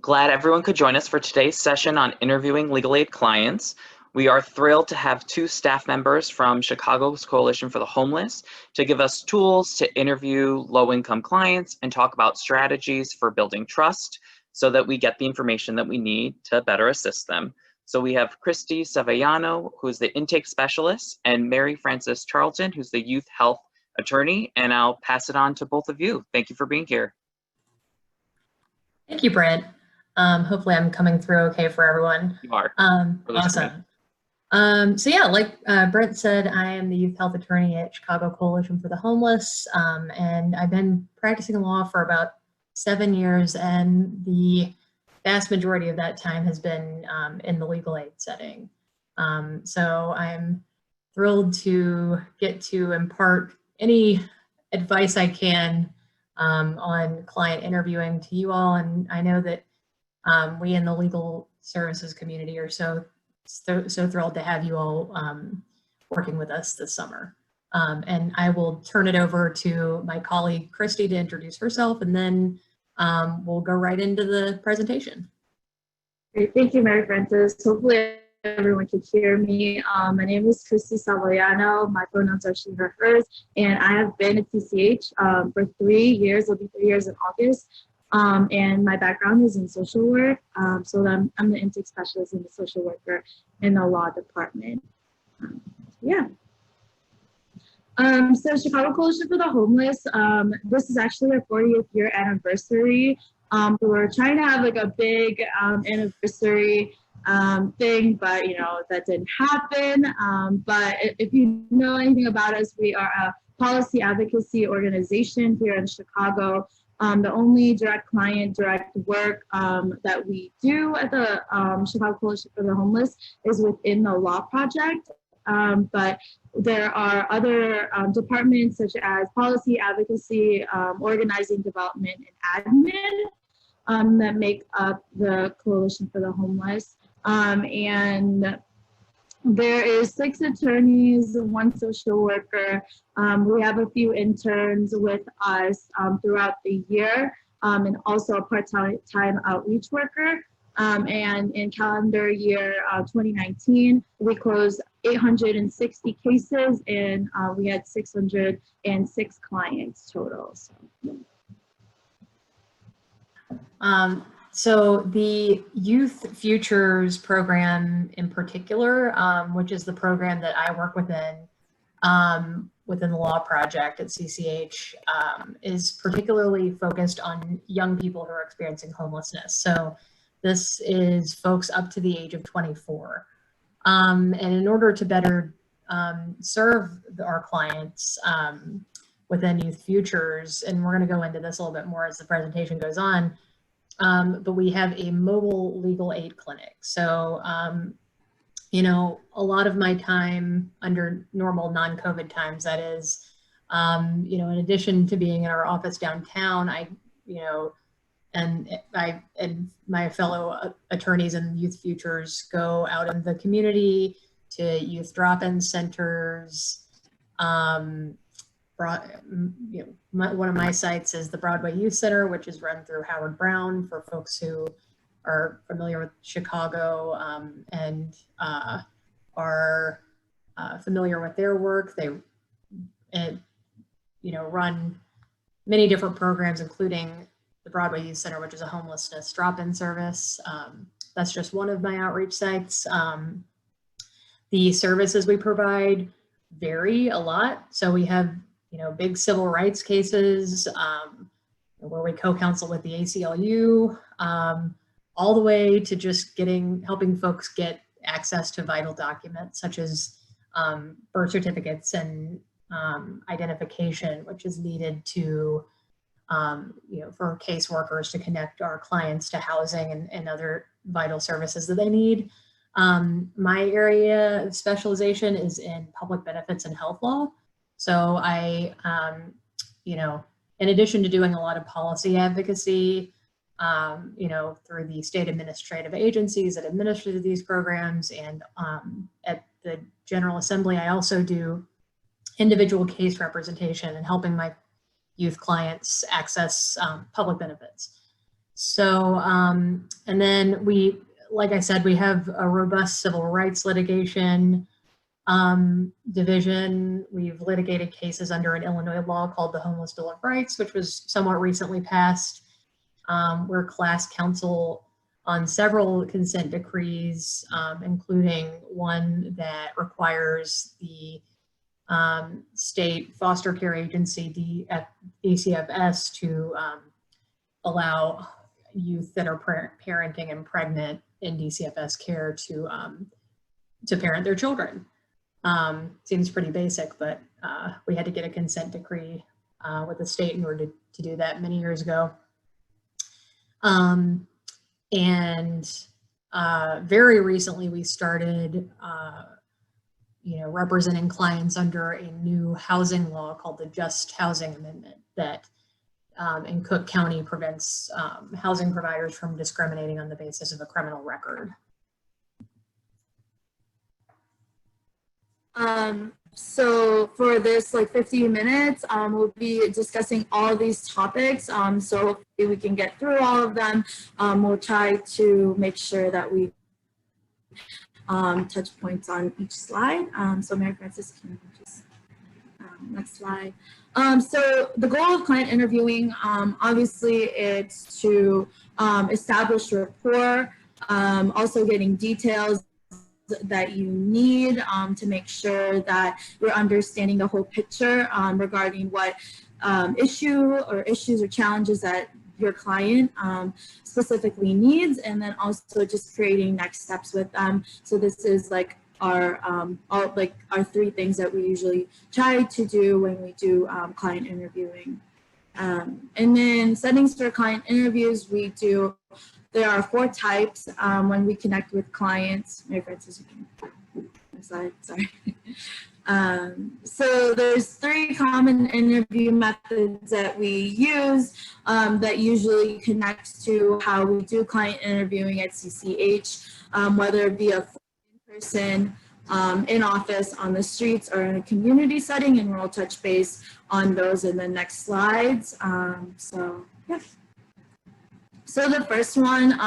glad everyone could join us for today's session on interviewing legal aid clients. We are thrilled to have two staff members from Chicago's Coalition for the Homeless to give us tools to interview low-income clients and talk about strategies for building trust so that we get the information that we need to better assist them. So we have Christy Savellano, who's the intake specialist, and Mary Frances Charlton, who's the youth health attorney, and I'll pass it on to both of you. Thank you for being here. Thank you, Brent. Hopefully I'm coming through okay for everyone. You are. Awesome. So yeah, like Brent said, I am the youth health attorney at Chicago Coalition for the Homeless, and I've been practicing law for about 7 years, and the vast majority of that time has been in the legal aid setting. So I'm thrilled to get to impart any advice I can on client interviewing to you all, and I know that we in the legal services community are so thrilled to have you all working with us this summer. And I will turn it over to my colleague Christy to introduce herself, and then we'll go right into the presentation. Great, thank you, Mary Frances. Hopefully everyone can hear me. My name is Christy Savellano. My pronouns are she, her, hers, and I have been at CCH for 3 years. It'll be 3 years in August. And my background is in social work. So I'm the intake specialist and the social worker in the law department. So Chicago Coalition for the Homeless, this is actually our 40th year anniversary. We're trying to have like a big anniversary thing, but that didn't happen. But if you know anything about us, we are a policy advocacy organization here in Chicago. The only direct client, direct work that we do at the Chicago Coalition for the Homeless is within the Law Project. But there are other departments such as policy advocacy, organizing, development, and admin that make up the Coalition for the Homeless. And there is 6 attorneys, 1 social worker. We have a few interns with us throughout the year, and also a part-time outreach worker. And in calendar year 2019, we closed 860 cases, and we had 606 clients total. So the Youth Futures program in particular, which is the program that I work within the Law Project at CCH, is particularly focused on young people who are experiencing homelessness. So this is folks up to the age of 24. And in order to better serve our clients within Youth Futures, and we're going to go into this a little bit more as the presentation goes on, but we have a mobile legal aid clinic. So, a lot of my time under normal non-COVID times, that is, in addition to being in our office downtown, and my fellow attorneys and Youth Futures go out in the community to youth drop-in centers. One of my sites is the Broadway Youth Center, which is run through Howard Brown for folks who are familiar with Chicago and are familiar with their work. They run many different programs, including the Broadway Youth Center, which is a homelessness drop-in service. That's just one of my outreach sites. The services we provide vary a lot. So we have big civil rights cases where we co-counsel with the ACLU, all the way to just helping folks get access to vital documents such as birth certificates and identification, which is needed to, for caseworkers to connect our clients to housing and other vital services that they need. My area of specialization is in public benefits and health law. So I, in addition to doing a lot of policy advocacy, through the state administrative agencies that administer these programs, and at the General Assembly, I also do individual case representation and helping my youth clients access public benefits. So, and then we, like I said, we have a robust civil rights litigation division. We've litigated cases under an Illinois law called the Homeless Bill of Rights, which was somewhat recently passed. We're class counsel on several consent decrees, including one that requires the state foster care agency, DCFS, to allow youth that are parenting and pregnant in DCFS care to parent their children. Seems pretty basic, but we had to get a consent decree with the state in order to do that many years ago. Very recently we started representing clients under a new housing law called the Just Housing Amendment that in Cook County prevents housing providers from discriminating on the basis of a criminal record. So for this 50 minutes, we'll be discussing all these topics. So hopefully we can get through all of them. We'll try to make sure that we touch points on each slide. So Mary Frances, can you just, next slide. So the goal of client interviewing, obviously it's to establish rapport, also getting details that you need to make sure that you're understanding the whole picture regarding what issues or challenges that your client specifically needs, and then also just creating next steps with them. So this is our three things that we usually try to do when we do client interviewing. And then settings for client interviews, there are 4 types when we connect with clients. Mary Frances, you can, next slide, sorry. So there's 3 common interview methods that we use that usually connects to how we do client interviewing at CCH, whether it be a in-person, in office, on the streets, or in a community setting, and we'll touch base on those in the next slides. So yeah. So the first one,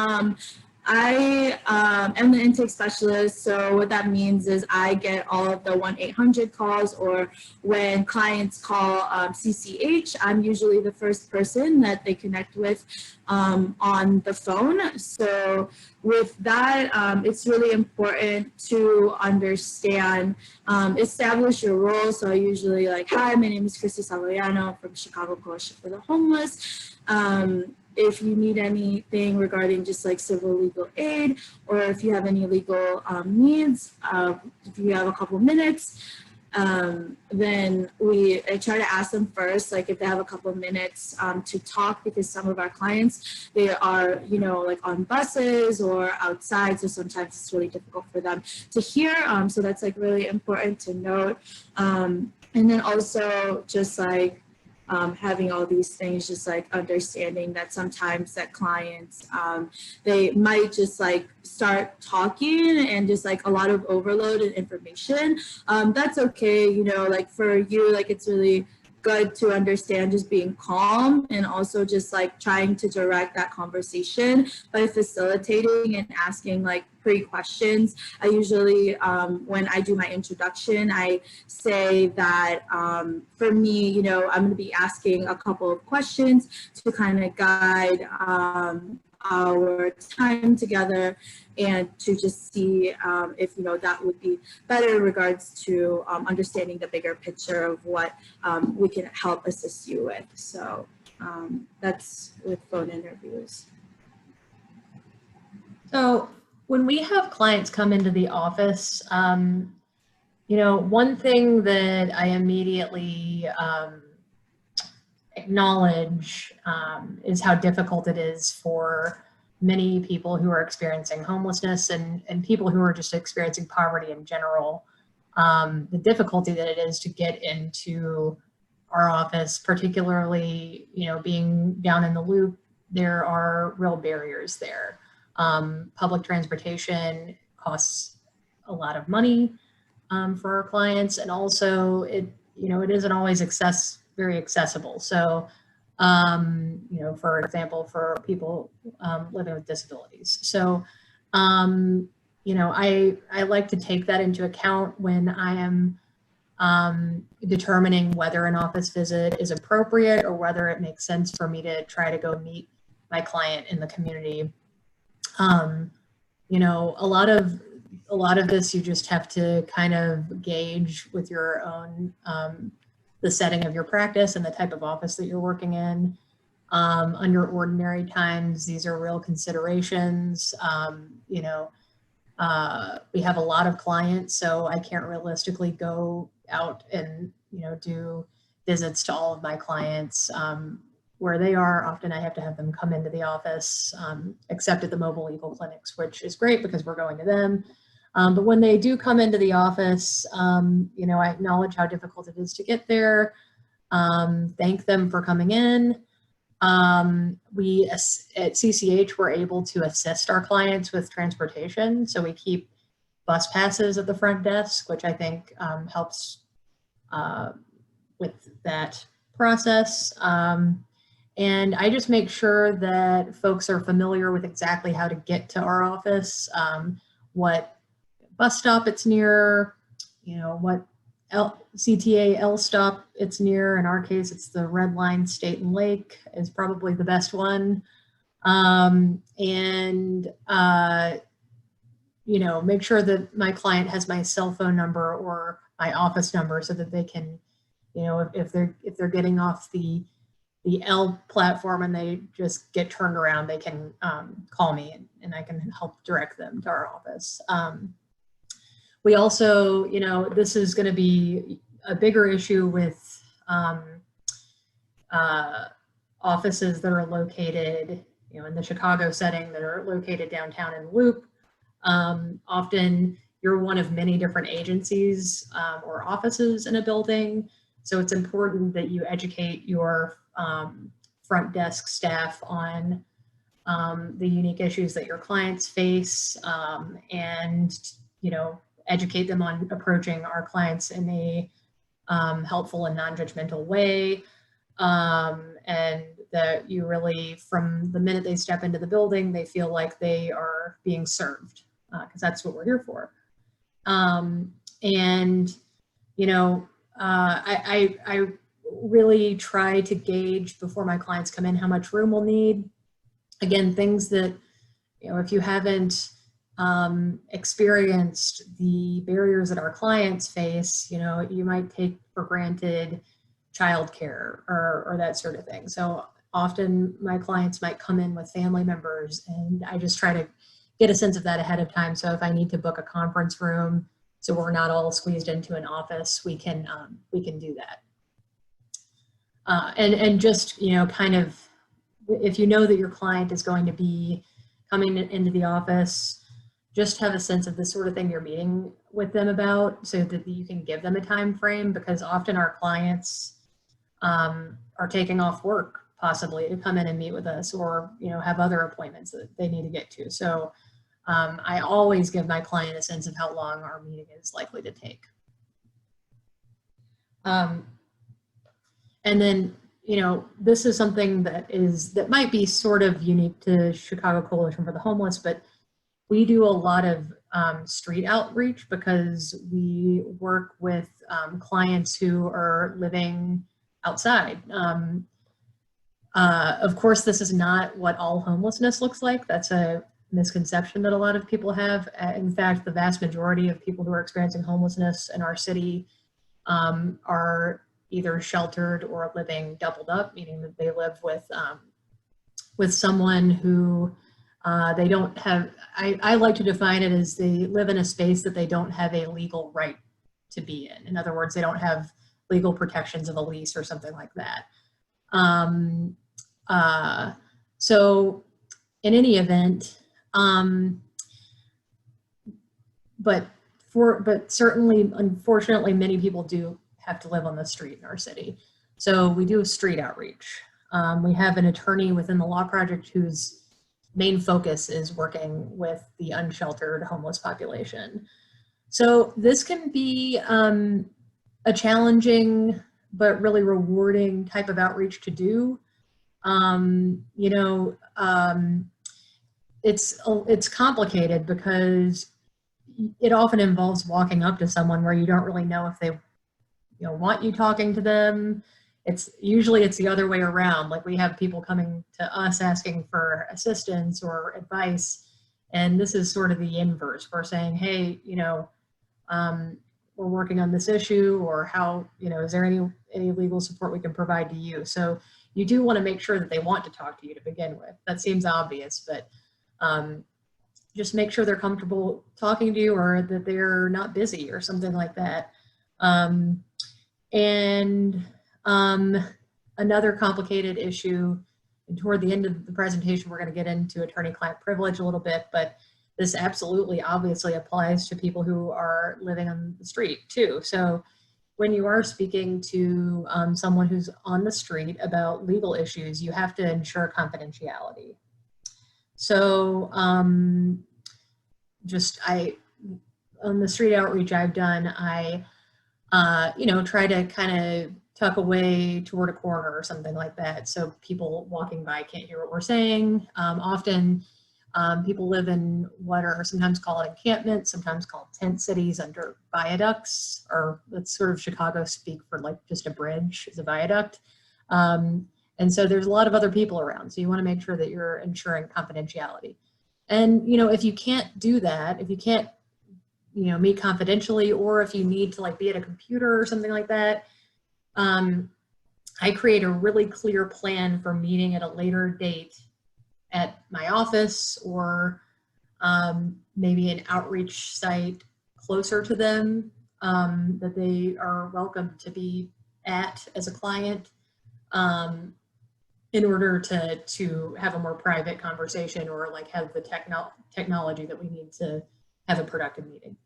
I am the intake specialist. So what that means is I get all of the 1-800 calls, or when clients call CCH, I'm usually the first person that they connect with on the phone. So with that, it's really important to understand, establish your role. So I usually hi, my name is Christy Savellano from Chicago Coalition for the Homeless. If you need anything regarding just civil legal aid, or if you have any legal needs, if you have a couple minutes, then I try to ask them first, if they have a couple minutes to talk, because some of our clients, they are, on buses or outside, so sometimes it's really difficult for them to hear. So that's really important to note. And then also just having all these things, just understanding that sometimes that clients, they might just start talking and just a lot of overload and information. That's okay, for you, it's really good to understand just being calm, and also just trying to direct that conversation by facilitating and asking pre-questions. I usually, when I do my introduction, I say that for me, I'm going to be asking a couple of questions to kind of guide our time together, and to just see if that would be better in regards to understanding the bigger picture of what we can help assist you with. So that's with phone interviews. So when we have clients come into the office, one thing that I immediately acknowledge is how difficult it is for many people who are experiencing homelessness and people who are just experiencing poverty in general. The difficulty that it is to get into our office, particularly, being down in the loop, there are real barriers there. Public transportation costs a lot of money for our clients, and also it isn't always very accessible. So you know, for example, for people living with disabilities. So, you know, I like to take that into account when I am determining whether an office visit is appropriate or whether it makes sense for me to try to go meet my client in the community. You know, a lot of this you just have to kind of gauge with your own, the setting of your practice and the type of office that you're working in. Under ordinary times, these are real considerations. You know, we have a lot of clients, so I can't realistically go out and, you know, do visits to all of my clients. Where they are, often I have to have them come into the office, except at the mobile legal clinics, which is great because we're going to them. But when they do come into the office, you know, I acknowledge how difficult it is to get there. Thank them for coming in. We at CCH, we're able to assist our clients with transportation. So we keep bus passes at the front desk, which I think helps with that process. And I just make sure that folks are familiar with exactly how to get to our office, what bus stop it's near, you know, what CTA L stop it's near. In our case, it's the Red Line State and Lake is probably the best one. You know, make sure that my client has my cell phone number or my office number so that they can, you know, if they're getting off the L platform and they just get turned around, they can call me and I can help direct them to our office. We also, you know, this is going to be a bigger issue with offices that are located, you know, in the Chicago setting that are located downtown in the Loop. Often you're one of many different agencies or offices in a building. So it's important that you educate your front desk staff on the unique issues that your clients face, and, you know, educate them on approaching our clients in a helpful and non-judgmental way. And that you really, from the minute they step into the building, they feel like they are being served, because that's what we're here for. And, you know, I really try to gauge before my clients come in how much room we'll need. Again, things that, you know, if you haven't experienced the barriers that our clients face, you know, you might take for granted childcare or that sort of thing. So often my clients might come in with family members, and I just try to get a sense of that ahead of time. So if I need to book a conference room so we're not all squeezed into an office, we can do that. And just, you know, kind of, if you know that your client is going to be coming into the office, just have a sense of the sort of thing you're meeting with them about so that you can give them a time frame, because often our clients are taking off work possibly to come in and meet with us, or, you know, have other appointments that they need to get to. So I always give my client a sense of how long our meeting is likely to take. And then, you know, this is something that might be sort of unique to Chicago Coalition for the Homeless, but we do a lot of street outreach because we work with clients who are living outside. Of course, this is not what all homelessness looks like. That's a misconception that a lot of people have. In fact, the vast majority of people who are experiencing homelessness in our city are either sheltered or living doubled up, meaning that they live with someone who they don't have, I like to define it as they live in a space that they don't have a legal right to be in. In other words, they don't have legal protections of a lease or something like that. So in any event, but certainly, unfortunately, many people do have to live on the street in our city. So we do street outreach. We have an attorney within the law project whose main focus is working with the unsheltered homeless population. So this can be a challenging but really rewarding type of outreach to do. You know, it's complicated because it often involves walking up to someone where you don't really know if they, want you talking to them. It's usually the other way around. Like we have people coming to us asking for assistance or advice, and this is sort of the inverse. We're saying, hey, we're working on this issue, or how, is there any legal support we can provide to you? So you do want to make sure that they want to talk to you to begin with. That seems obvious, but just make sure they're comfortable talking to you, or that they're not busy or something like that. Another complicated issue, and toward the end of the presentation, we're going to get into attorney-client privilege a little bit, but this absolutely obviously applies to people who are living on the street too. So when you are speaking to someone who's on the street about legal issues, you have to ensure confidentiality. So on the street outreach I've done, I try to kind of tuck away toward a corner or something like that, so people walking by can't hear what we're saying. Often people live in what are sometimes called encampments, sometimes called tent cities under viaducts, or that's sort of Chicago speak for like just a bridge is a viaduct. And so there's a lot of other people around, so you want to make sure that you're ensuring confidentiality. And if you can't do that, if you can't meet confidentially, or if you need to like be at a computer or something like that, I create a really clear plan for meeting at a later date at my office, or maybe an outreach site closer to them that they are welcome to be at as a client, in order to have a more private conversation, or like have the technology that we need to have a productive meeting.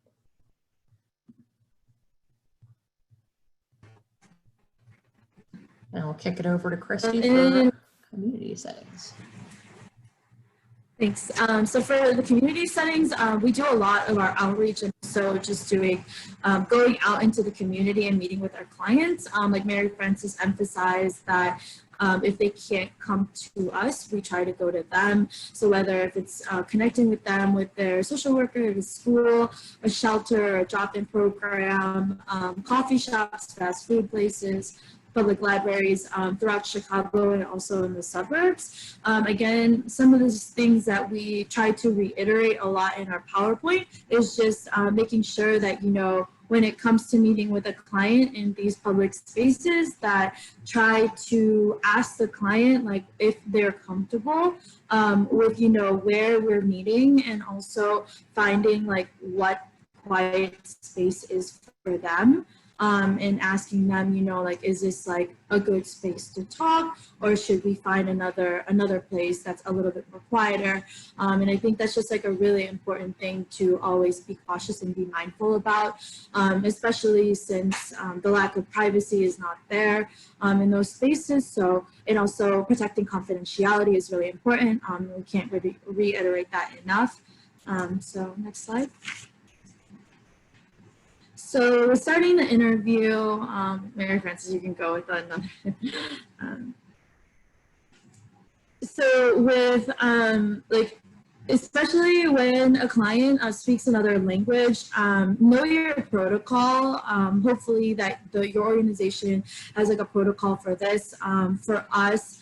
And I'll kick it over to Christy for community settings. Thanks. So for the community settings, we do a lot of our outreach, and so just doing, going out into the community and meeting with our clients. Like Mary Frances emphasized that if they can't come to us, we try to go to them. So whether if it's connecting with them with their social worker, a school, a shelter, a drop-in program, coffee shops, fast food places, public libraries throughout Chicago and also in the suburbs. Again, some of those things that we try to reiterate a lot in our PowerPoint is just making sure that, when it comes to meeting with a client in these public spaces, that try to ask the client like if they're comfortable with, where we're meeting, and also finding like what quiet space is for them. And asking them, like, is this like a good space to talk, or should we find another place that's a little bit more quieter? And I think that's just like a really important thing to always be cautious and be mindful about, especially since the lack of privacy is not there in those spaces. So, and also protecting confidentiality is really important. We can't really reiterate that enough. So next slide. So we're starting the interview. Mary Frances, you can go with another. So with especially when a client speaks another language, know your protocol. Hopefully that your organization has like a protocol for this. For us,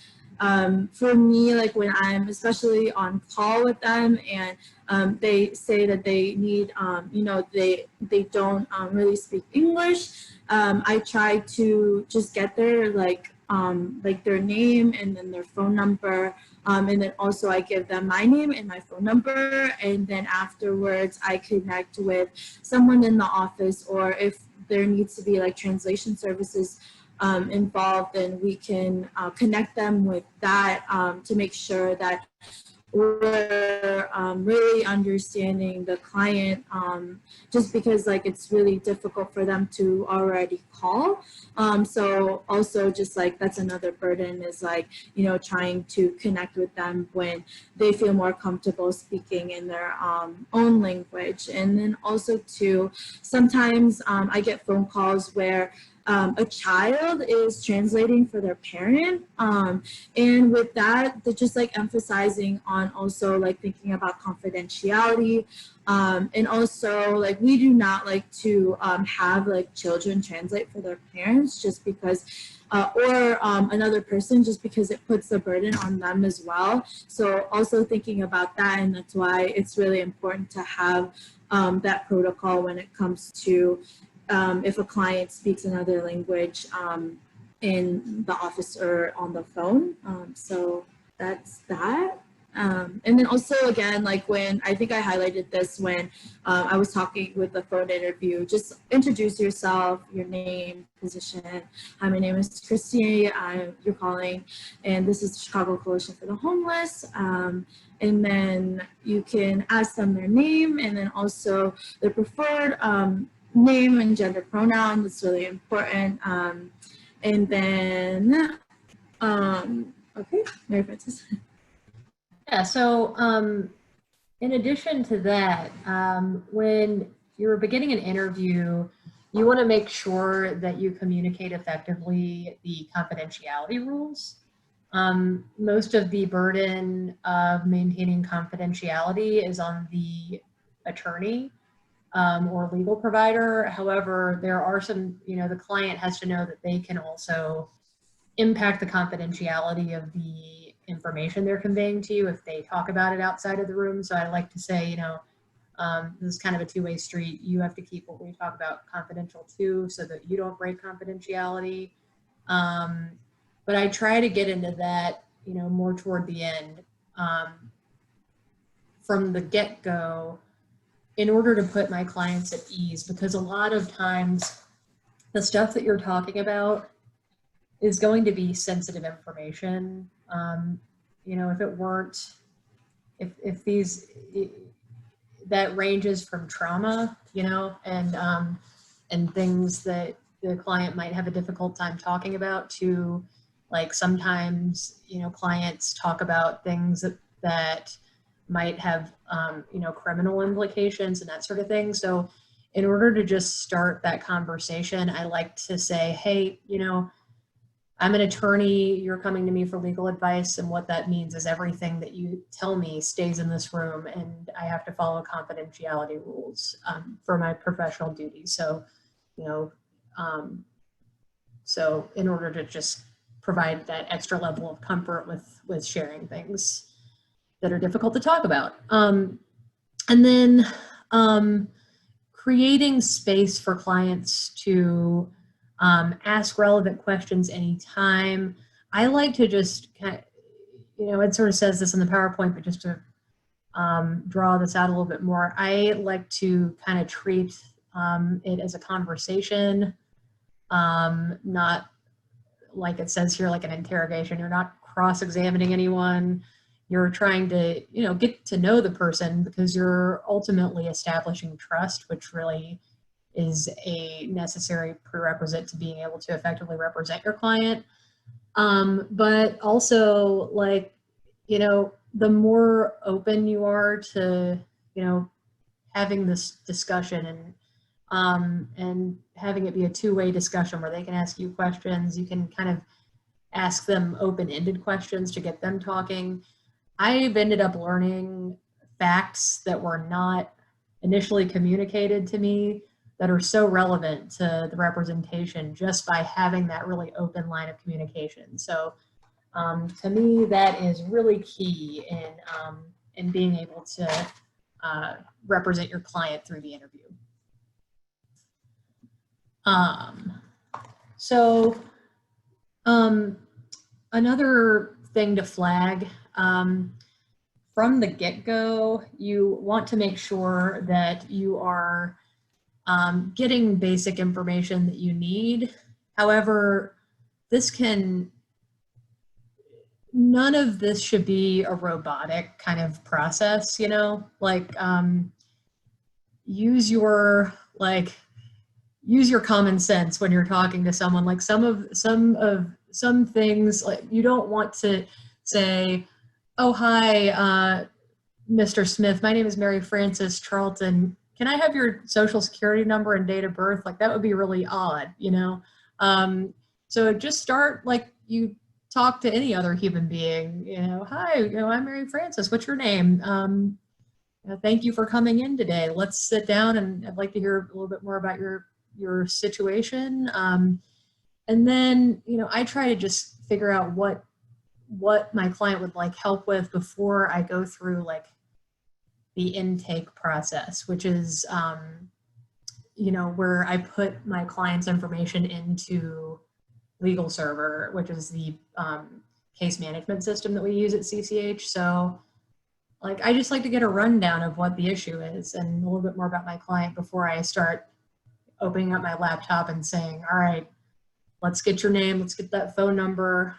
for me, like when I'm especially on call with them and they say that they need, they don't really speak English, I try to just get their like their name and then their phone number, and then also I give them my name and my phone number, and then afterwards I connect with someone in the office, or if there needs to be like translation services involved, then we can connect them with that to make sure that we're really understanding the client, just because like it's really difficult for them to already call. So also just like that's another burden is like, trying to connect with them when they feel more comfortable speaking in their own language. And then also too, sometimes I get phone calls where a child is translating for their parent. And with that, they're just like emphasizing on also like thinking about confidentiality. And also like we do not like to have like children translate for their parents just because or another person just because it puts the burden on them as well. So also thinking about that, and that's why it's really important to have that protocol when it comes to if a client speaks another language in the office or on the phone. So that's that. And then also again, like when I think I highlighted this when I was talking with the phone interview, just introduce yourself, your name, position. Hi, my name is Christy. You're calling, and this is the Chicago Coalition for the Homeless. And then you can ask them their name and then also their preferred name and gender pronoun. That's really important. And then, okay, Mary Frances. Yeah, so in addition to that, when you're beginning an interview, you want to make sure that you communicate effectively the confidentiality rules. Most of the burden of maintaining confidentiality is on the attorney or legal provider. However, there are some, the client has to know that they can also impact the confidentiality of the information they're conveying to you if they talk about it outside of the room. So I like to say, this is kind of a two-way street. You have to keep what we talk about confidential too, so that you don't break confidentiality. But I try to get into that, more toward the end, from the get-go, in order to put my clients at ease, because a lot of times the stuff that you're talking about is going to be sensitive information. If it weren't, if these, that ranges from trauma, and things that the client might have a difficult time talking about, to like sometimes, clients talk about things that might have, criminal implications and that sort of thing. So in order to just start that conversation, I like to say, hey, I'm an attorney, you're coming to me for legal advice, and what that means is everything that you tell me stays in this room, and I have to follow confidentiality rules for my professional duties. So, so in order to just provide that extra level of comfort with sharing things that are difficult to talk about. And then creating space for clients to ask relevant questions anytime. I like to just it sort of says this in the PowerPoint, but just to draw this out a little bit more, I like to kind of treat it as a conversation, not like it says here, like an interrogation. You're not cross-examining anyone. You're trying to, get to know the person, because you're ultimately establishing trust, which really is a necessary prerequisite to being able to effectively represent your client. But also, like, the more open you are to, having this discussion and having it be a two-way discussion where they can ask you questions, you can kind of ask them open-ended questions to get them talking. I've ended up learning facts that were not initially communicated to me that are so relevant to the representation just by having that really open line of communication. So to me, that is really key in being able to represent your client through the interview. Another thing to flag, from the get-go, you want to make sure that you are getting basic information that you need. However, none of this should be a robotic kind of process, like use your common sense when you're talking to someone. Like some things, like, you don't want to say, oh, hi, Mr. Smith, my name is Mary Frances Charlton. Can I have your social security number and date of birth? Like, that would be really odd, So just start like you talk to any other human being, hi, I'm Mary Frances, what's your name? Thank you for coming in today. Let's sit down and I'd like to hear a little bit more about your situation. And then, I try to just figure out what my client would like help with before I go through like the intake process, which is, where I put my client's information into Legal Server, which is the case management system that we use at CCH. So like, I just like to get a rundown of what the issue is and a little bit more about my client before I start opening up my laptop and saying, all right, let's get your name, let's get that phone number,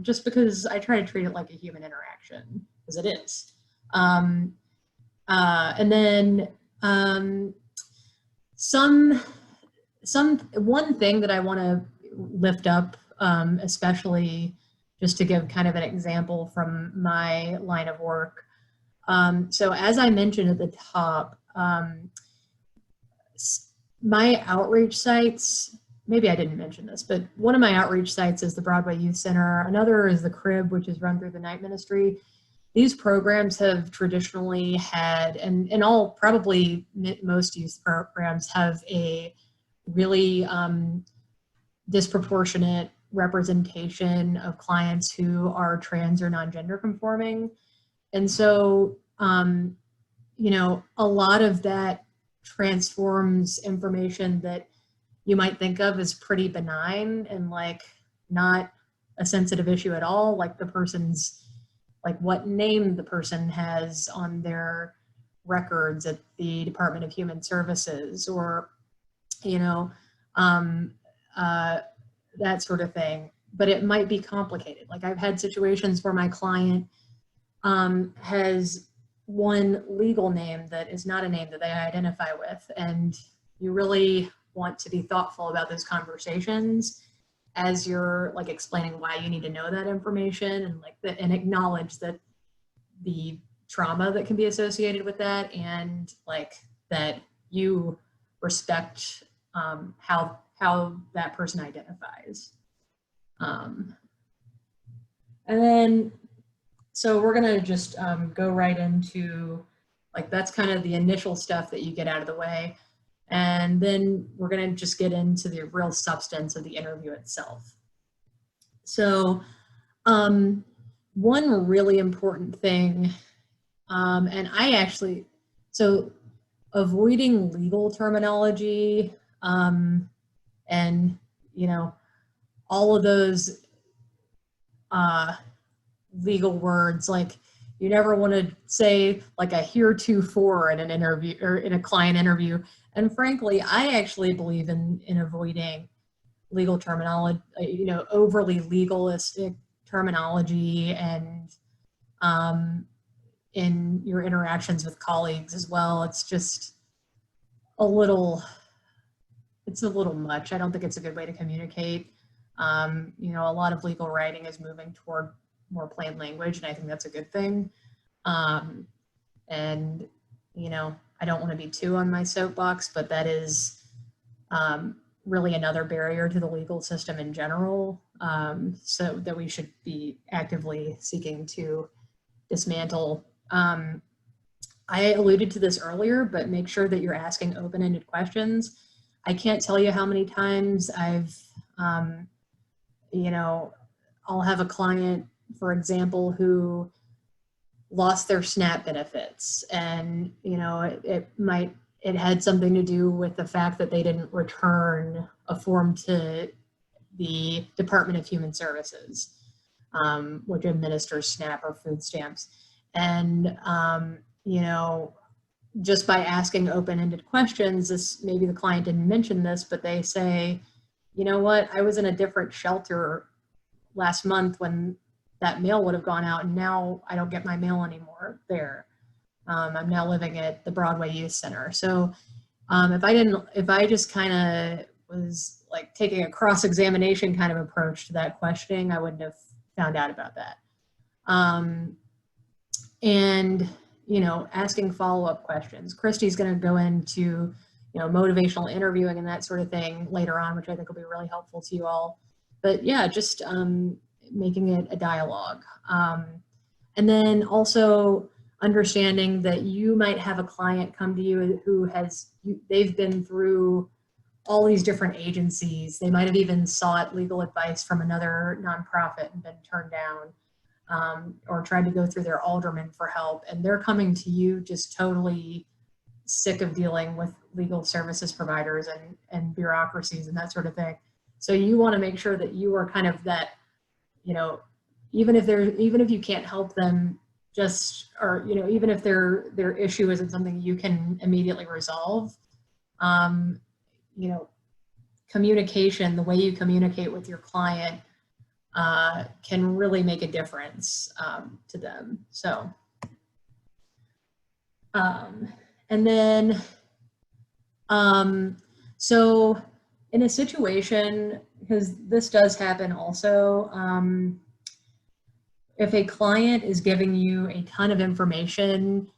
just because I try to treat it like a human interaction, because it is. And then one thing that I want to lift up, especially just to give kind of an example from my line of work. So as I mentioned at the top, my outreach sites, maybe I didn't mention this, but one of my outreach sites is the Broadway Youth Center. Another is the Crib, which is run through the Night Ministry. These programs have traditionally had, and all probably most youth programs have a really disproportionate representation of clients who are trans or non-gender conforming. And so, a lot of that transforms information that you might think of as pretty benign and like not a sensitive issue at all, like the person's, like what name the person has on their records at the Department of Human Services, or, that sort of thing. But it might be complicated. Like I've had situations where my client has one legal name that is not a name that they identify with, and you really want to be thoughtful about those conversations as you're like explaining why you need to know that information, and like and acknowledge that the trauma that can be associated with that, and like that you respect how that person identifies. And then, so we're gonna just go right into, like, that's kind of the initial stuff that you get out of the way. And then we're gonna just get into the real substance of the interview itself. So one really important thing, and so avoiding legal terminology and, all of those legal words, like you never want to say like a heretofore in an interview or in a client interview. And frankly, I actually believe in avoiding legal terminology, overly legalistic terminology, and in your interactions with colleagues as well. It's just a little much. I don't think it's a good way to communicate. A lot of legal writing is moving toward more plain language, and I think that's a good thing. And, I don't want to be too on my soapbox, but that is really another barrier to the legal system in general, so that we should be actively seeking to dismantle. I alluded to this earlier, but make sure that you're asking open-ended questions. I can't tell you how many times I've, I'll have a client, for example, who lost their SNAP benefits, and it had something to do with the fact that they didn't return a form to the Department of Human Services, which administers SNAP or food stamps. And just by asking open-ended questions, maybe the client didn't mention this, but they say, you know what, I was in a different shelter last month when that mail would have gone out, and now I don't get my mail anymore there. I'm now living at the Broadway Youth Center. So if I just kind of was like taking a cross-examination kind of approach to that questioning, I wouldn't have found out about that. And asking follow-up questions. Christy's going to go into, motivational interviewing and that sort of thing later on, which I think will be really helpful to you all. But yeah, just making it a dialogue. And then also understanding that you might have a client come to you who they've been through all these different agencies. They might have even sought legal advice from another nonprofit and been turned down, or tried to go through their alderman for help. And they're coming to you just totally sick of dealing with legal services providers and bureaucracies and that sort of thing. So you want to make sure that you are kind of that, even if you can't help them, even if their issue isn't something you can immediately resolve, communication, the way you communicate with your client, can really make a difference to them. So, and then, so in a situation, because this does happen also, if a client is giving you a ton of information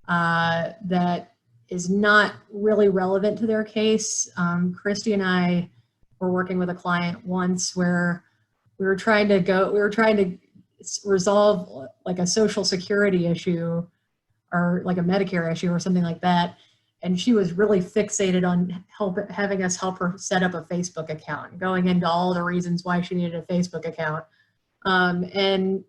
that is not really relevant to their case, Christy and I were working with a client once where we were trying to resolve like a Social Security issue or like a Medicare issue or something like that. And she was really fixated on having us help her set up a Facebook account, going into all the reasons why she needed a Facebook account. And,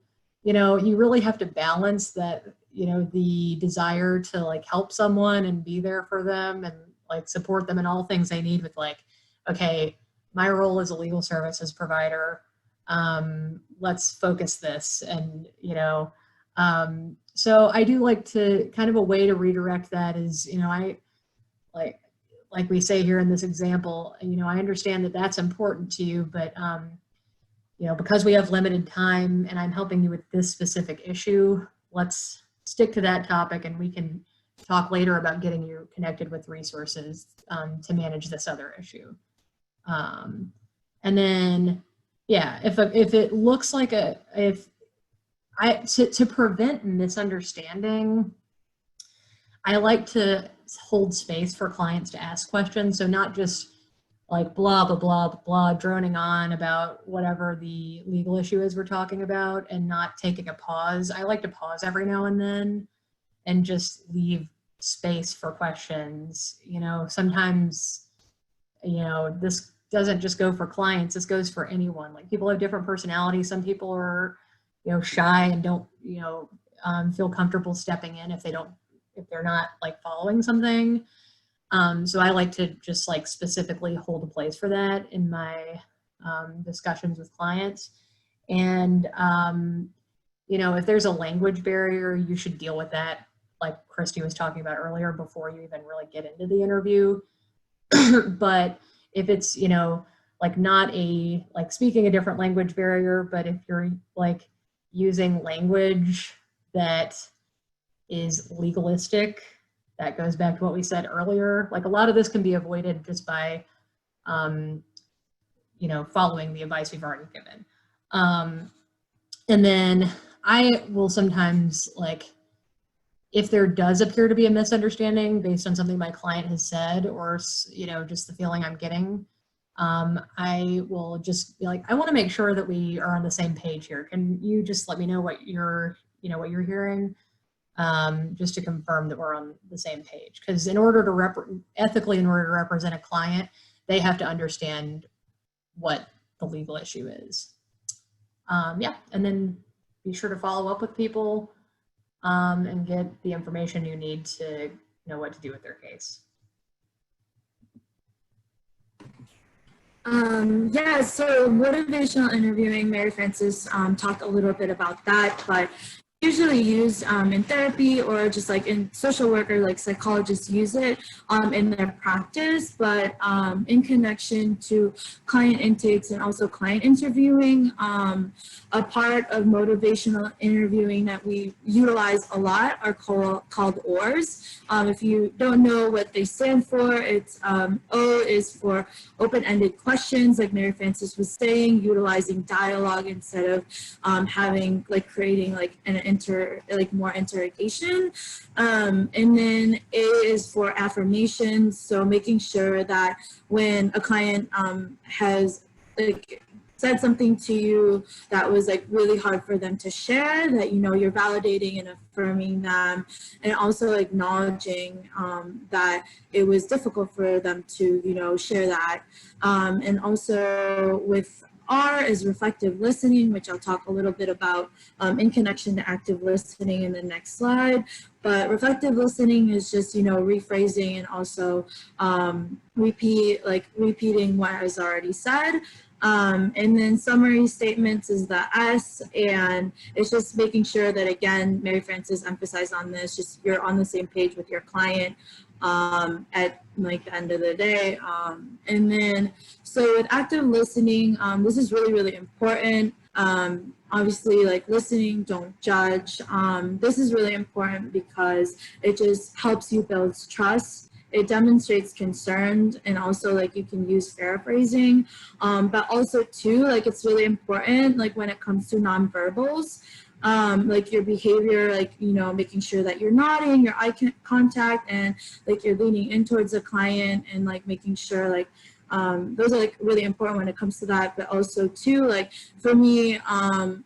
you really have to balance that, the desire to like help someone and be there for them and like support them in all things they need with like, okay, my role as a legal services provider, let's focus this. And, so I do like to kind of a way to redirect that is, I like we say here in this example, I understand that that's important to you, but, because we have limited time and I'm helping you with this specific issue, let's stick to that topic and we can talk later about getting you connected with resources to manage this other issue. And then, yeah, if it looks like to prevent misunderstanding, I like to hold space for clients to ask questions. So not just like blah, blah, blah, blah, droning on about whatever the legal issue is we're talking about and not taking a pause. I like to pause every now and then and just leave space for questions. Sometimes, this doesn't just go for clients, this goes for anyone. Like people have different personalities. Some people are, shy and don't, feel comfortable stepping in if they're not like following something. So I like to just like specifically hold a place for that in my discussions with clients. And, if there's a language barrier, you should deal with that, like Christy was talking about earlier, before you even really get into the interview. But if it's, like not like speaking a different language barrier, but if you're like using language that is legalistic, that goes back to what we said earlier. Like a lot of this can be avoided just by, following the advice we've already given. And then I will sometimes, like, if there does appear to be a misunderstanding based on something my client has said, or, just the feeling I'm getting, I will just be like, I want to make sure that we are on the same page here. Can you just let me know what you're hearing? Just to confirm that we're on the same page. Because in order to ethically, in order to represent a client, they have to understand what the legal issue is. Yeah, and then be sure to follow up with people and get the information you need to know what to do with their case. Yeah, so motivational interviewing, Mary Frances talked a little bit about that, but usually used in therapy or just like in social work, or like psychologists use it in their practice, but in connection to client intakes and also client interviewing, a part of motivational interviewing that we utilize a lot are called ORs. If you don't know what they stand for, it's O is for open-ended questions, like Mary Frances was saying, utilizing dialogue instead of creating like an more interrogation. And then A is for affirmations. So making sure that when a client has said something to you that was really hard for them to share, that you're validating and affirming them, and also acknowledging that it was difficult for them to share that. And also with R is reflective listening, which I'll talk a little bit about in connection to active listening in the next slide. But reflective listening is just rephrasing and also repeating what is already said. And then summary statements is the S, and it's just making sure that, again, Mary Frances emphasized on this, just you're on the same page with your client at the end of the day. And then, so with active listening, this is really, really important. Obviously, listening, don't judge. This is really important because it just helps you build trust. It demonstrates concern, and also you can use paraphrasing, but also too, it's really important when it comes to nonverbals, your behavior, making sure that you're nodding, your eye contact, and you're leaning in towards the client, and making sure those are really important when it comes to that. But also too, for me,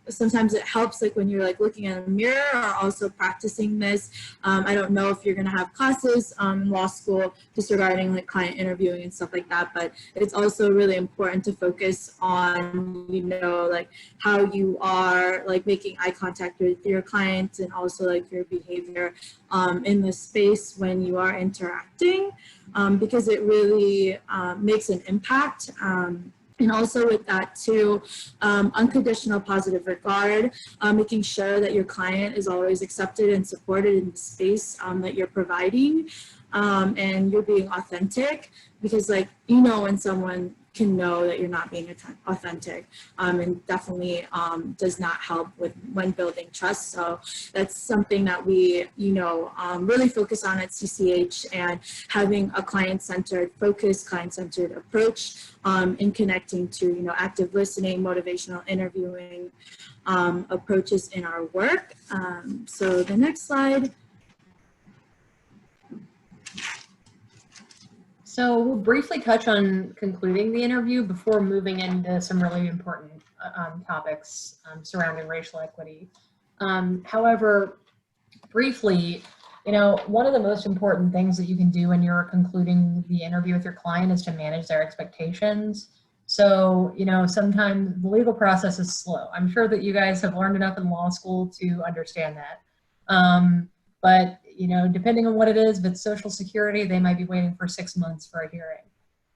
sometimes it helps when you're looking in a mirror, or also practicing this. I don't know if you're going to have classes in law school just regarding client interviewing and stuff like that, but it's also really important to focus on how you are making eye contact with your clients, and also your behavior in the space when you are interacting, because it really makes an impact. And also with that too, unconditional positive regard, making sure that your client is always accepted and supported in the space that you're providing, and you're being authentic, because when someone can know that you're not being authentic, and definitely does not help when building trust. So that's something that we really focus on at CCH, and having a client-centered focus, client-centered approach in connecting to active listening, motivational interviewing approaches in our work. So the next slide. So we'll briefly touch on concluding the interview before moving into some really important topics surrounding racial equity. However, briefly, one of the most important things that you can do when you're concluding the interview with your client is to manage their expectations. So, sometimes the legal process is slow. I'm sure that you guys have learned enough in law school to understand that. But depending on what it is, if it's Social Security, they might be waiting for 6 months for a hearing.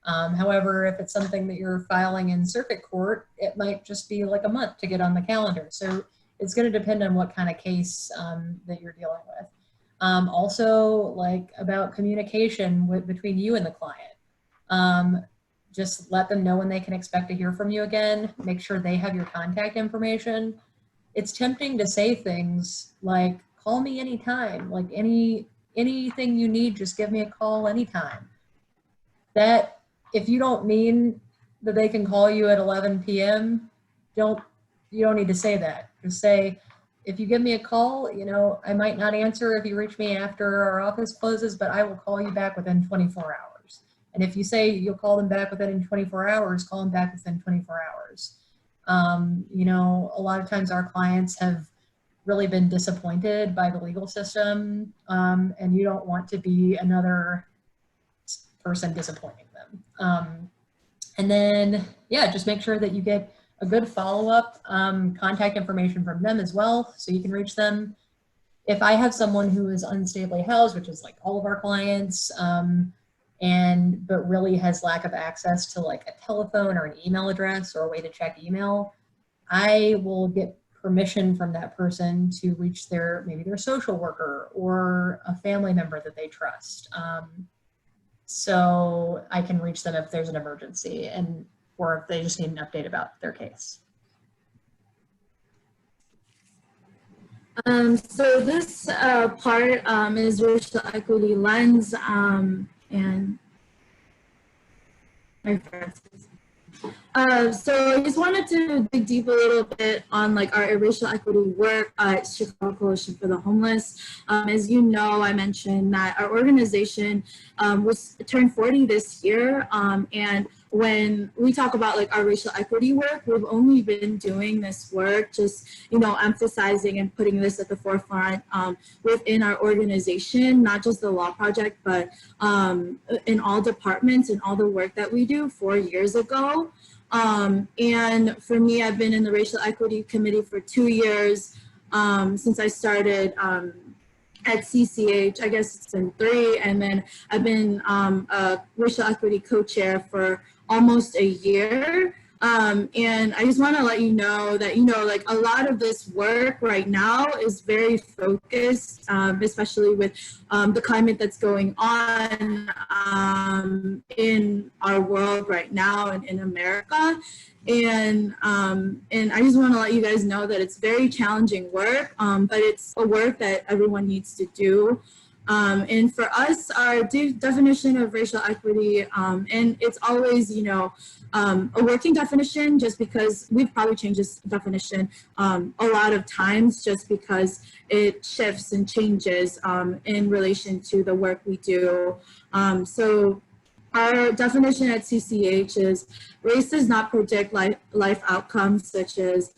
However, if it's something that you're filing in circuit court, it might just be a month to get on the calendar. So it's going to depend on what kind of case that you're dealing with. Also, about communication between you and the client. Just let them know when they can expect to hear from you again. Make sure they have your contact information. It's tempting to say things like, call me anytime, anything you need, just give me a call anytime. That, if you don't mean that they can call you at 11 p.m., you don't need to say that. Just say, if you give me a call, I might not answer if you reach me after our office closes, but I will call you back within 24 hours. And if you say you'll call them back within 24 hours, call them back within 24 hours. A lot of times our clients have really been disappointed by the legal system, and you don't want to be another person disappointing them. And then, just make sure that you get a good follow-up contact information from them as well, so you can reach them. If I have someone who is unstably housed, which is all of our clients, but really has lack of access to a telephone or an email address or a way to check email, I will get permission from that person to reach maybe their social worker or a family member that they trust. So I can reach them if there's an emergency or if they just need an update about their case. So this part is racial equity lens, and references. So I just wanted to dig deep a little bit on like our racial equity work at Chicago Coalition for the Homeless. As you know, I mentioned that our organization was turned 40 this year, and when we talk about like our racial equity work, we've only been doing this work, just, you know, emphasizing and putting this at the forefront within our organization, not just the law project, but in all departments and all the work that we do 4 years ago. And for me, I've been in the Racial Equity Committee for 2 years since I started at CCH. I guess it's been 3, and then I've been a Racial Equity co-chair for almost a year. And I just want to let you know that, you know, like a lot of this work right now is very focused, especially with the climate that's going on in our world right now and in America. And I just want to let you guys know that it's very challenging work, but it's a work that everyone needs to do. And for us, our definition of racial equity, and it's always, you know, a working definition, just because we've probably changed this definition a lot of times, just because it shifts and changes in relation to the work we do. So our definition at CCH is race does not predict life outcomes such as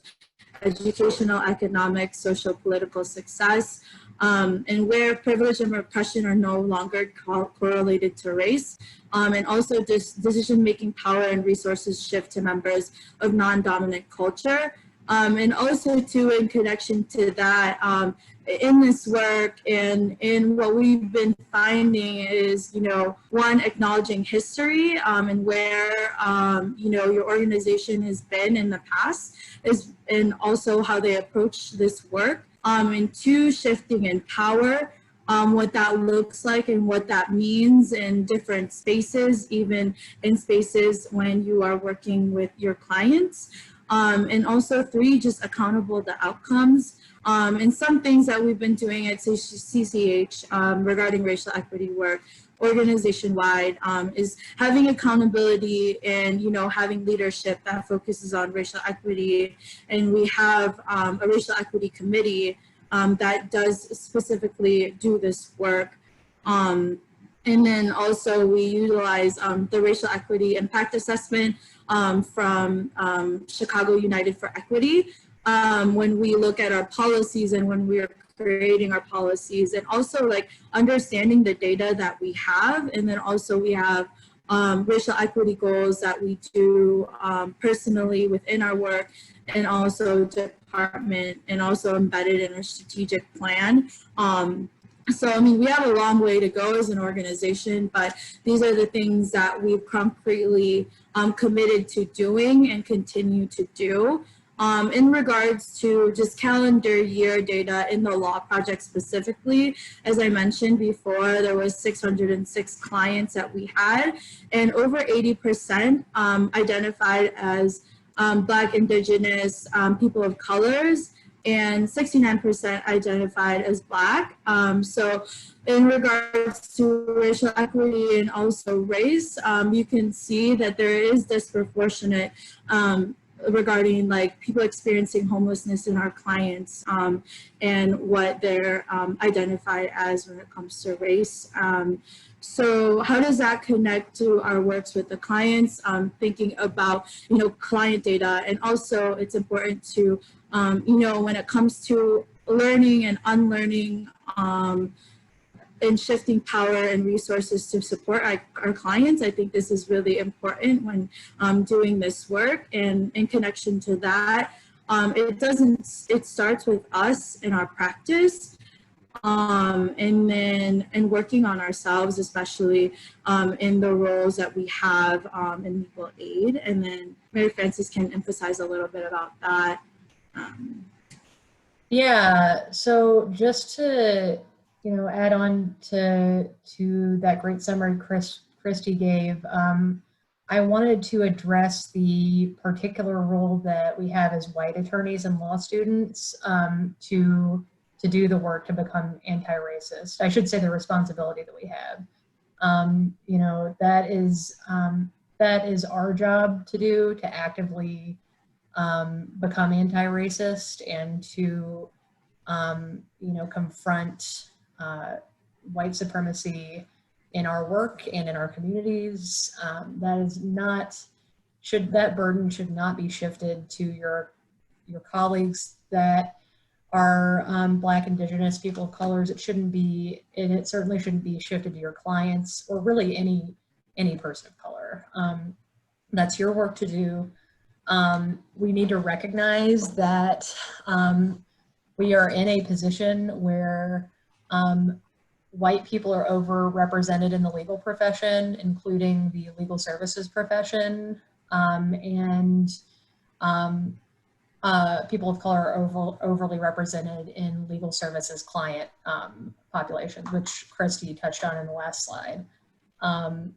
educational, economic, social, political success. And where privilege and repression are no longer correlated to race. And also decision-making power and resources shift to members of non-dominant culture. And also too, in connection to that, in this work and in what we've been finding is, you know, one, acknowledging history and where, you know, your organization has been in the past, and also how they approach this work. And 2, shifting in power, what that looks like and what that means in different spaces, even in spaces when you are working with your clients. And also 3, just accountable to outcomes. And some things that we've been doing at CCH regarding racial equity work organization-wide is having accountability and, you know, having leadership that focuses on racial equity. And we have a racial equity committee that does specifically do this work. And then also we utilize the racial equity impact assessment from Chicago United for Equity when we look at our policies and when we're creating our policies, and also like understanding the data that we have. And then also we have racial equity goals that we do personally within our work, and also department, and also embedded in our strategic plan. So, I mean, we have a long way to go as an organization, but these are the things that we've concretely committed to doing and continue to do. In regards to just calendar year data in the law project specifically, as I mentioned before, there was 606 clients that we had, and over 80% identified as Black, Indigenous, people of colors, and 69% identified as Black. So in regards to racial equity and also race, you can see that there is disproportionate regarding like people experiencing homelessness in our clients and what they're identified as when it comes to race. So how does that connect to our works with the clients? Thinking about, you know, client data, and also it's important to, you know, when it comes to learning and unlearning and shifting power and resources to support our clients. I think this is really important when doing this work. And in connection to that, it starts with us in our practice, and then working on ourselves, especially in the roles that we have in legal aid. And then Mary Frances can emphasize a little bit about that. Yeah, so just to, you know, add on to that great summary Christy gave, I wanted to address the particular role that we have as white attorneys and law students to do the work to become anti-racist. I should say the responsibility that we have. You know, that that is our job to do, to actively become anti-racist and to, confront white supremacy in our work and in our communities. That burden should not be shifted to your colleagues that are Black, Indigenous, people of colors. It shouldn't be, and it certainly shouldn't be shifted to your clients or really any person of color. That's your work to do. We need to recognize that we are in a position where white people are overrepresented in the legal profession, including the legal services profession, and people of color are overly represented in legal services client populations, which Christy touched on in the last slide.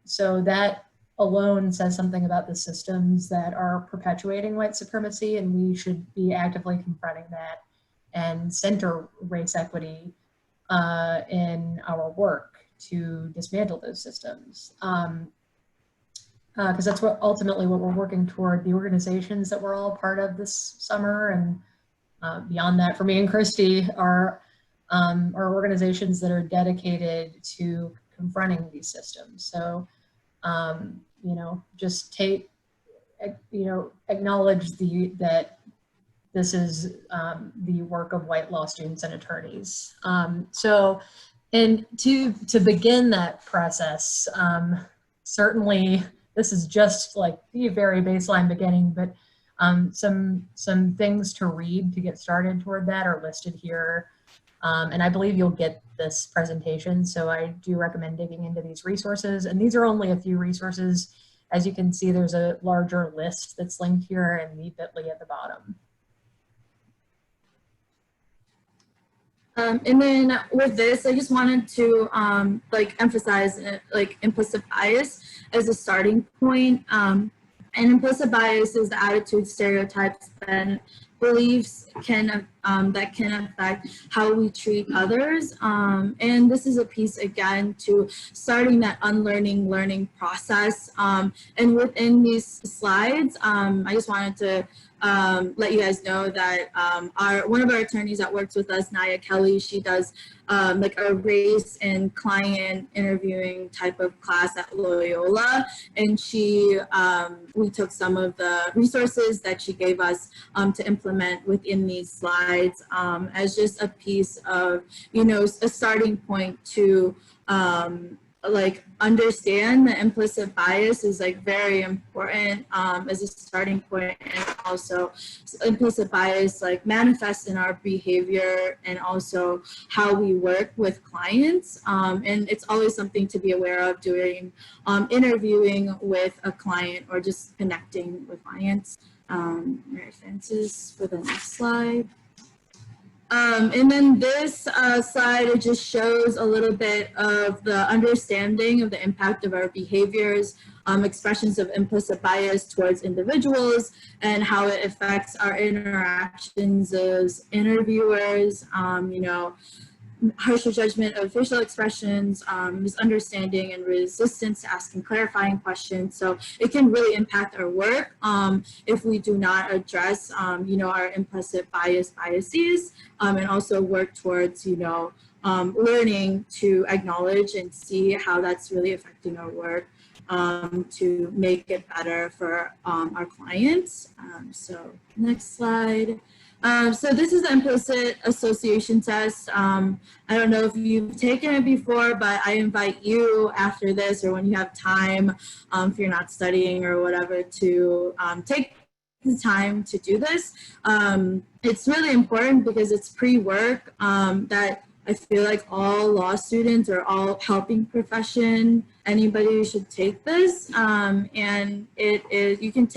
So that alone says something about the systems that are perpetuating white supremacy, and we should be actively confronting that and center race equity in our work to dismantle those systems. Because that's ultimately what we're working toward. The organizations that we're all part of this summer, and beyond that, for me and Christy, are organizations that are dedicated to confronting these systems. So, just acknowledge that this is the work of white law students and attorneys. And to begin that process, certainly this is just like the very baseline beginning, but some things to read to get started toward that are listed here. And I believe you'll get this presentation, so I do recommend digging into these resources. And these are only a few resources. As you can see, there's a larger list that's linked here and the bit.ly at the bottom. And then with this, I just wanted to emphasize implicit bias as a starting point. And implicit bias is the attitudes, stereotypes, and beliefs that can affect how we treat others. And this is a piece, again, to starting that unlearning, learning process. And within these slides, I just wanted to let you guys know that one of our attorneys that works with us, Naya Kelly, she does a race and client interviewing type of class at Loyola, and we took some of the resources that she gave us to implement within these slides as just a piece of, a starting point to understand the implicit bias is very important as a starting point, and also implicit bias manifests in our behavior and also how we work with clients, and it's always something to be aware of during interviewing with a client or just connecting with clients. Right, Francis, for the next slide. And then this slide, it just shows a little bit of the understanding of the impact of our behaviors, expressions of implicit bias towards individuals, and how it affects our interactions as interviewers, harsher judgment of facial expressions, misunderstanding and resistance to asking clarifying questions. So it can really impact our work if we do not address, our implicit biases, and also work towards, learning to acknowledge and see how that's really affecting our work to make it better for our clients. So next slide. So this is the implicit association test. I don't know if you've taken it before, but I invite you after this or when you have time, if you're not studying or whatever, to take the time to do this. It's really important because it's pre-work that I feel like all law students or all helping profession, anybody should take this. And it is, you can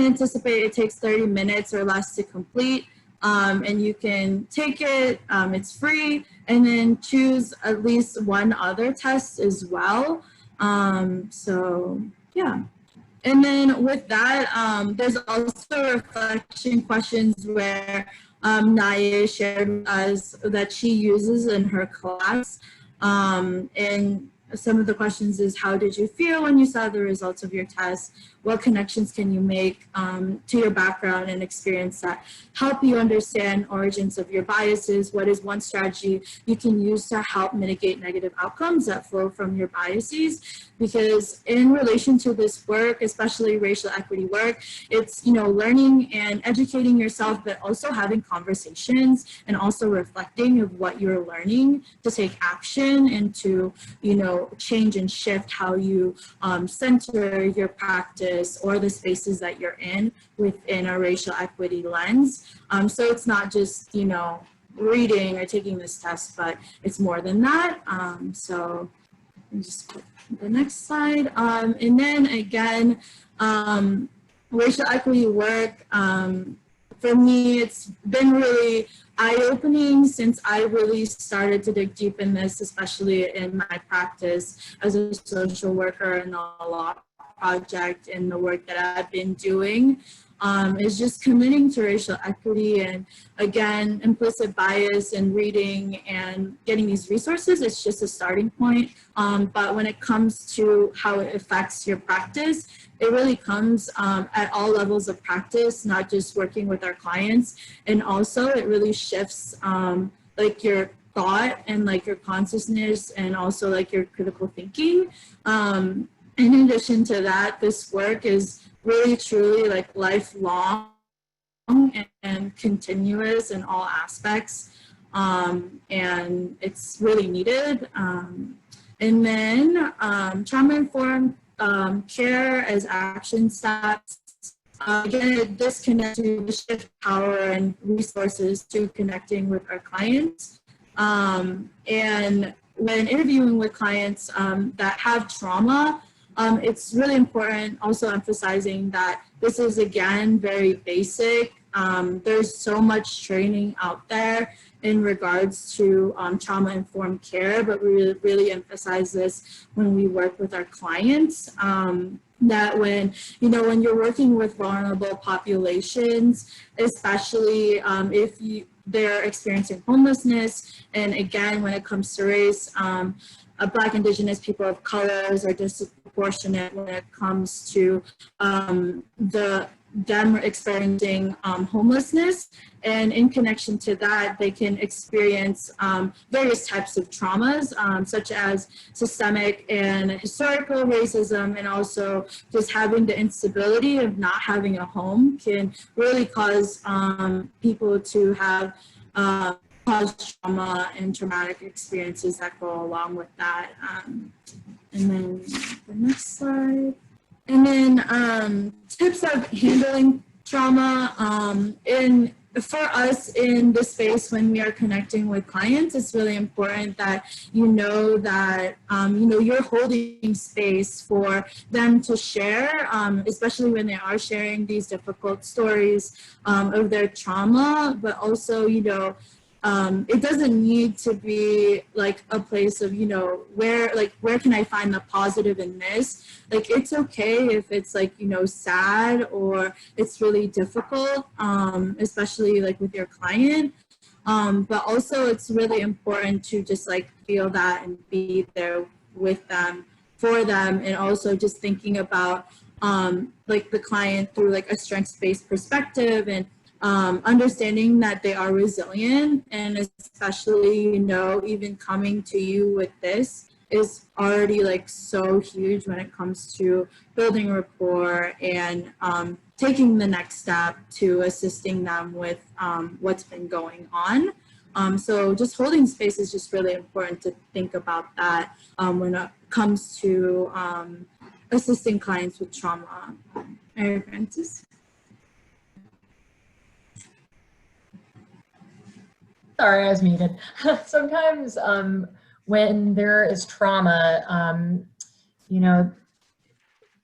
anticipate it takes 30 minutes or less to complete, and you can take it, it's free, and then choose at least one other test as well. So yeah. And then with that, there's also reflection questions where Naya shared with us that she uses in her class. And some of the questions is, how did you feel when you saw the results of your test? What connections can you make to your background and experience that help you understand origins of your biases? What is one strategy you can use to help mitigate negative outcomes that flow from your biases? Because in relation to this work, especially racial equity work, it's, you know, learning and educating yourself, but also having conversations and also reflecting of what you're learning to take action and to, you know, change and shift how you center your practice or the spaces that you're in within a racial equity lens. So it's not just, you know, reading or taking this test, but it's more than that. So just put the next slide. And then again, racial equity work, for me, it's been really eye-opening since I really started to dig deep in this, especially in my practice as a social worker and the law project and the work that I've been doing. Is just committing to racial equity, and again, implicit bias and reading and getting these resources, it's just a starting point. But when it comes to how it affects your practice, it really comes at all levels of practice, not just working with our clients. And also it really shifts like your thought and like your consciousness and also like your critical thinking. In addition to that, this work is really truly like lifelong and continuous in all aspects, and it's really needed. And then trauma-informed care as action steps. Again, this connects to the shift power and resources to connecting with our clients. And when interviewing with clients that have trauma, it's really important also emphasizing that this is, again, very basic. There's so much training out there in regards to trauma-informed care, but we really emphasize this when we work with our clients. That when, you know, when you're working with vulnerable populations, especially if they're experiencing homelessness, and again, when it comes to race, Black, Indigenous, people of colors are disproportionate when it comes to them experiencing homelessness. And in connection to that, they can experience various types of traumas, such as systemic and historical racism, and also just having the instability of not having a home can really cause people to have cause trauma and traumatic experiences that go along with that. And then the next slide. And then tips of handling trauma. For us in the space when we are connecting with clients, it's really important that you know that you're holding space for them to share, especially when they are sharing these difficult stories of their trauma, but also, it doesn't need to be like a place of, where can I find the positive in this? Like, it's okay if it's like, sad or it's really difficult, especially like with your client. But also it's really important to just like feel that and be there with them, for them, and also just thinking about like the client through like a strengths-based perspective, and understanding that they are resilient, and especially, even coming to you with this is already like so huge when it comes to building rapport and taking the next step to assisting them with what's been going on. So just holding space is just really important to think about that when it comes to assisting clients with trauma. Francis? Sorry, I was muted. Sometimes when there is trauma,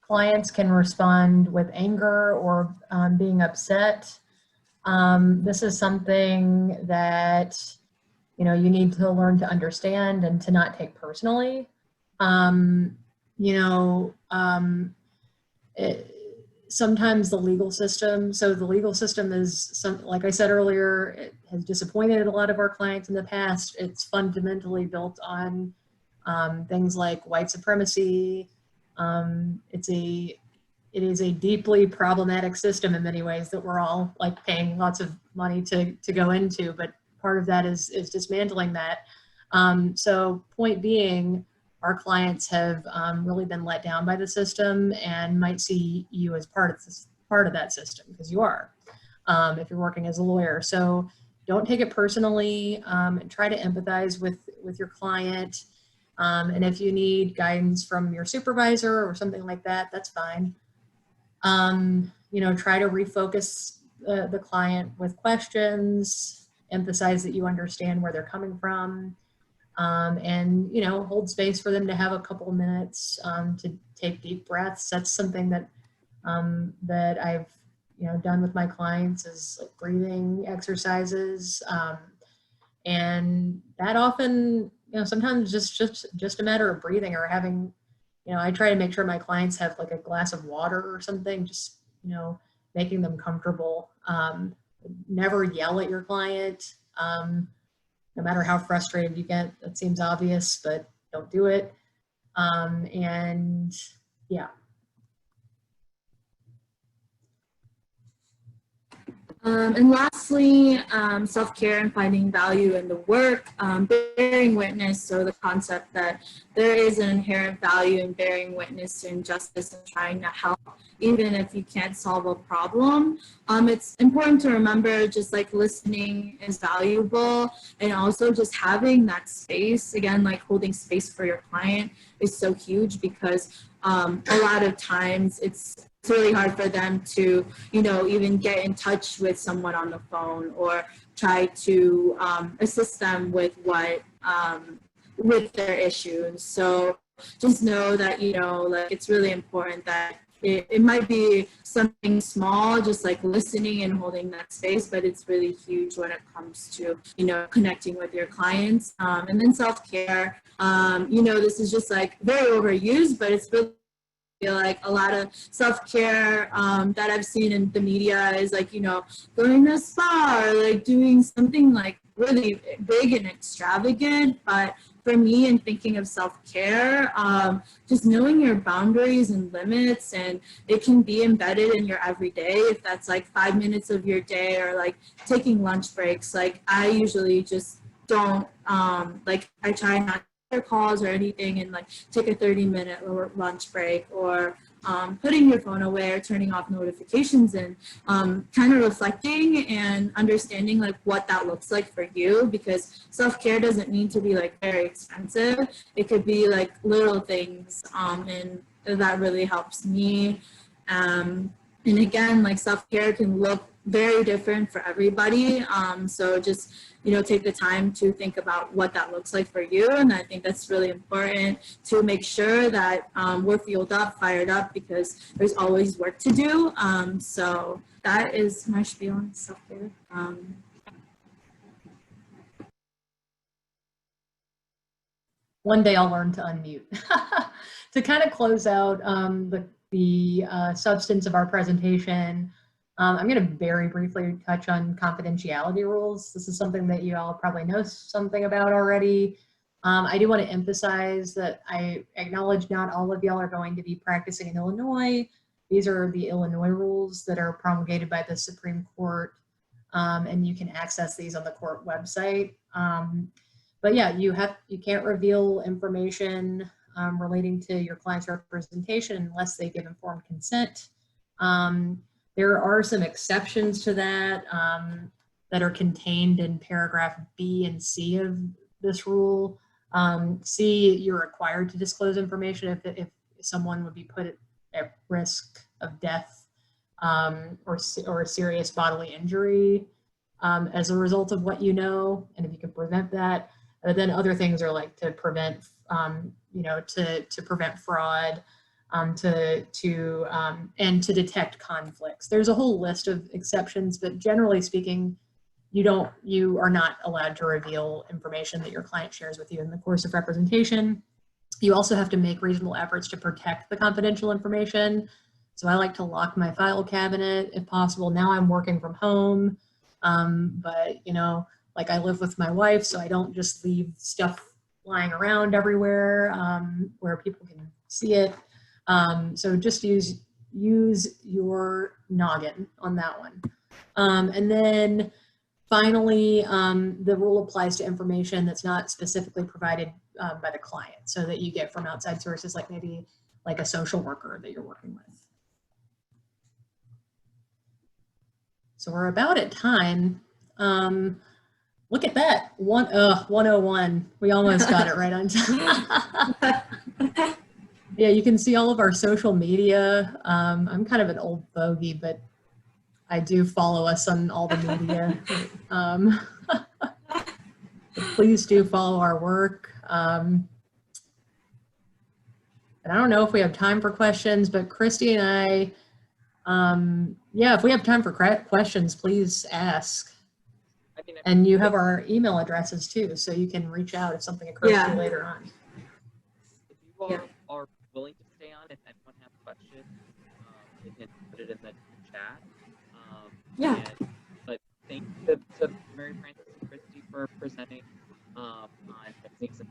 clients can respond with anger or being upset. This is something that, you need to learn to understand and to not take personally. Sometimes the legal system, is, like I said earlier, it has disappointed a lot of our clients in the past. It's fundamentally built on things like white supremacy. It is a deeply problematic system in many ways that we're all like paying lots of money to go into, but part of that is dismantling that. So point being, our clients have really been let down by the system and might see you as part of that system, because you are, if you're working as a lawyer. So don't take it personally, and try to empathize with your client. And if you need guidance from your supervisor or something like that, that's fine. You know, try to refocus the client with questions, emphasize that you understand where they're coming from, and, you know, hold space for them to have a couple of minutes to take deep breaths. That's something that, that I've, you know, done with my clients, is like breathing exercises. And that often, you know, sometimes just a matter of breathing or having, you know, I try to make sure my clients have like a glass of water or something, just, you know, making them comfortable. Never yell at your client, no matter how frustrated you get. That seems obvious, but don't do it. And yeah. And lastly, self-care and finding value in the work, bearing witness. So the concept that there is an inherent value in bearing witness to injustice and trying to help, even if you can't solve a problem. It's important to remember just like listening is valuable, and also just having that space, again, like holding space for your client is so huge, because a lot of times it's really hard for them to, you know, even get in touch with someone on the phone or try to assist them with what, with their issues. So just know that, you know, like it's really important that it might be something small, just like listening and holding that space, but it's really huge when it comes to, you know, connecting with your clients. And then self-care, you know, this is just like very overused, but it's really, feel like a lot of self-care that I've seen in the media is like, you know, going to a spa or like doing something like really big and extravagant. But for me, in thinking of self-care, just knowing your boundaries and limits, and it can be embedded in your everyday. If that's like 5 minutes of your day, or like taking lunch breaks, like I usually just don't, like I try not calls or anything, and like take a 30-minute lunch break, or putting your phone away or turning off notifications, and kind of reflecting and understanding like what that looks like for you, because self-care doesn't need to be like very expensive. It could be like little things, and that really helps me. And again, like self-care can look very different for everybody. So just, you know, take the time to think about what that looks like for you. And I think that's really important to make sure that we're fueled up, fired up, because there's always work to do. So that is my spiel on self-care. One day I'll learn to unmute. To kind of close out the substance of our presentation, I'm going to very briefly touch on confidentiality rules. This is something that you all probably know something about already. I do want to emphasize that I acknowledge not all of y'all are going to be practicing in Illinois. These are the Illinois rules that are promulgated by the Supreme Court, and you can access these on the court website. But yeah, you can't reveal information relating to your client's representation unless they give informed consent. There are some exceptions to that that are contained in paragraph B and C of this rule. C, you're required to disclose information if someone would be put at risk of death or serious bodily injury as a result of what you know, and if you can prevent that. Then other things are like to prevent, you know, to prevent fraud, and to detect conflicts. There's a whole list of exceptions, but generally speaking, you are not allowed to reveal information that your client shares with you in the course of representation. You also have to make reasonable efforts to protect the confidential information. So I like to lock my file cabinet if possible. Now I'm working from home, but you know, like I live with my wife, so I don't just leave stuff lying around everywhere where people can see it. So just use your noggin on that one. And then finally, the rule applies to information that's not specifically provided by the client, so that you get from outside sources, like maybe like a social worker that you're working with. So we're about at time. Look at that, 101. We almost got it right on time. Yeah, you can see all of our social media. I'm kind of an old fogey, but I do follow us on all the media. Please do follow our work. And I don't know if we have time for questions, but Christy and I, yeah, if we have time for questions, please ask. And you have our email addresses too, so you can reach out if something occurs to you later on. If you are willing to stay on, if anyone has questions, you can put it in the chat. But thank you to Mary Frances and Christy for presenting on techniques and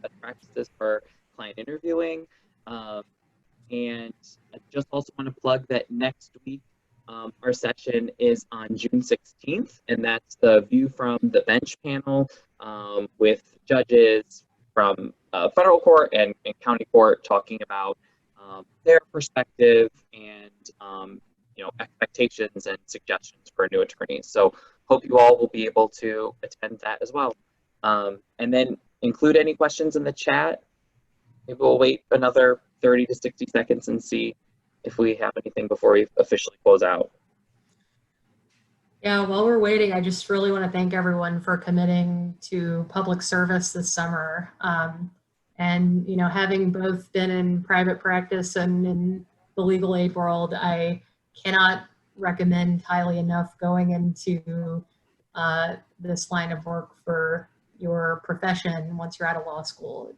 best practices for client interviewing. And I just also want to plug that next week our session is on June 16th, and that's the View from the Bench panel with judges from federal court and county court talking about their perspective and expectations and suggestions for new attorneys. So hope you all will be able to attend that as well. And then include any questions in the chat. Maybe we'll wait another 30 to 60 seconds and see if we have anything before we officially close out. Yeah, while we're waiting, I just really want to thank everyone for committing to public service this summer. And, having both been in private practice and in the legal aid world, I cannot recommend highly enough going into this line of work for your profession once you're out of law school.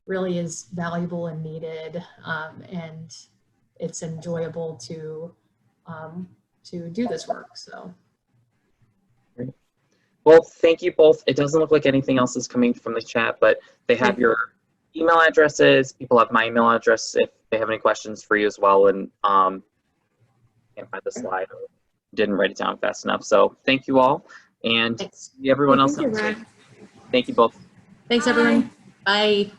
Really is valuable and needed, and it's enjoyable to do this work. So. Well, thank you both. It doesn't look like anything else is coming from the chat, but they have your email addresses. People have my email address if they have any questions for you as well. And can't find the slide or didn't write it down fast enough. So thank you all, and everyone else. Thank you, Thank you both. Thanks, everyone. Bye.